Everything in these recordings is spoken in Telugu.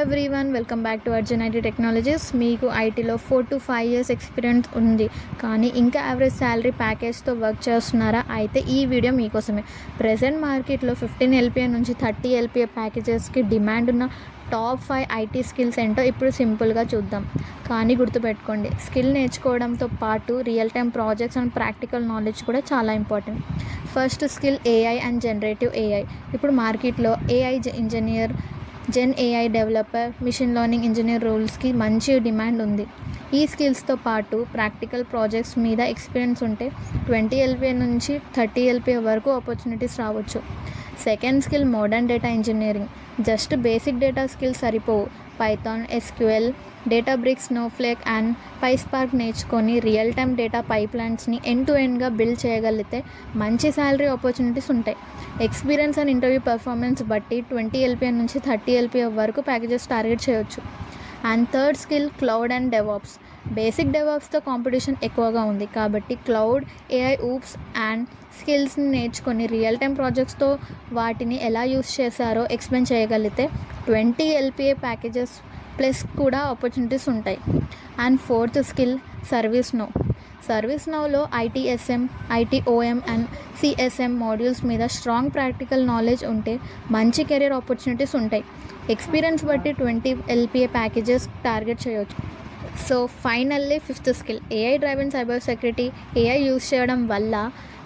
Everyone, welcome back to Arjun IT technologies. మీకు ఐటీలో 4 to 5 years ఎక్స్పీరియన్స్ ఉంది, కానీ ఇంకా యావరేజ్ శాలరీ ప్యాకేజ్తో వర్క్ చేస్తున్నారా? అయితే ఈ వీడియో మీకోసమే. ప్రెజెంట్ మార్కెట్లో 15 LPA నుంచి 30 LPA ప్యాకేజెస్కి డిమాండ్ ఉన్న టాప్ 5 ఐటీ స్కిల్స్ ఏంటో ఇప్పుడు సింపుల్గా చూద్దాం. కానీ గుర్తుపెట్టుకోండి, స్కిల్ నేర్చుకోవడంతో పాటు real time projects and practical knowledge కూడా చాలా important. First skill AI and generative AI. ఇప్పుడు మార్కెట్లో AI engineer, gen AI developer, machine learning engineer రోల్స్కి మంచి డిమాండ్ ఉంది. ఈ స్కిల్స్తో పాటు ప్రాక్టికల్ ప్రాజెక్ట్స్ మీద ఎక్స్పీరియన్స్ ఉంటే 20 LPA నుంచి 30 LPA వరకు ఆపర్చునిటీస్ రావచ్చు. Second skill modern data engineering. Just basic data skills సరిపోవు. Python, SQL, Databricks, Snowflake and PySpark నేర్చుకొని రియల్ టైమ్ డేటా పైప్లైన్స్ని ఎండ్ టు ఎండ్గా బిల్డ్ చేయగలిగితే మంచి శాలరీ ఆపర్చునిటీస్ ఉంటాయి. ఎక్స్పీరియన్స్ అండ్ ఇంటర్వ్యూ పర్ఫార్మెన్స్ బట్టి 20 LPA నుంచి 30 LPA వరకు ప్యాకేజెస్ టార్గెట్ చేయవచ్చు. And third skill cloud and DevOps. Basic డెవాప్స్తో కాంపిటీషన్ ఎక్కువగా ఉంది, కాబట్టి క్లౌడ్, AI, ఊప్స్ అండ్ స్కిల్స్ని నేర్చుకొని రియల్ టైమ్ ప్రాజెక్ట్స్తో వాటిని ఎలా యూస్ చేశారో ఎక్స్ప్లెయిన్ చేయగలిగితే 20 LPA ప్యాకేజెస్ ప్లస్ కూడా ఆపర్చునిటీస్ ఉంటాయి. అండ్ ఫోర్త్ స్కిల్ సర్వీస్ నౌలో ITSM, ITOM and CSM modules మీద స్ట్రాంగ్ ప్రాక్టికల్ నాలెడ్జ్ ఉంటే మంచి కెరీర్ ఆపర్చునిటీస్ ఉంటాయి. ఎక్స్పీరియన్స్ బట్టి 20 LPA ప్యాకేజెస్ టార్గెట్ చేయవచ్చు. So finally fifth skill AI driven cyber security. AI use చేయడం వల్ల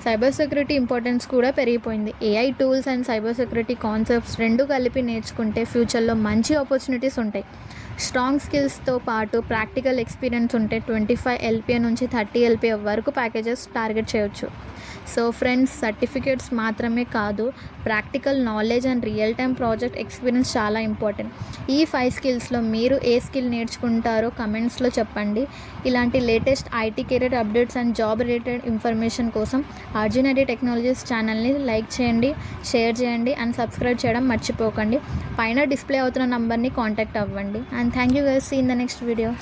సైబర్ సెక్యూరిటీ ఇంపార్టెన్స్ కూడా పెరిగిపోయింది. AI tools and cyber security concepts రెండు కలిపి నేర్చుకుంటే ఫ్యూచర్లో మంచి ఆపర్చునిటీస్ ఉంటాయి. స్ట్రాంగ్ స్కిల్స్తో పాటు ప్రాక్టికల్ ఎక్స్పీరియన్స్ ఉంటే 25 LPA నుంచి 30 LPA వరకు ప్యాకేజెస్ టార్గెట్ చేయవచ్చు. సో ఫ్రెండ్స్, సర్టిఫికేట్స్ మాత్రమే కాదు, practical knowledge and real time project experience చాలా ఇంపార్టెంట్. ఈ 5 స్కిల్స్లో మీరు ఏ స్కిల్ నేర్చుకుంటారో కమెంట్స్లో చెప్పండి. ఇలాంటి latest IT career updates and job related information కోసం అర్జున్ ఐటీ టెక్నాలజీస్ ఛానల్ని లైక్ చేయండి, షేర్ చేయండి అండ్ సబ్స్క్రైబ్ చేయడం మర్చిపోకండి. పైన డిస్ప్లే అవుతున్న నంబర్ని కాంటాక్ట్ అవ్వండి. And thank you guys. See in the next video.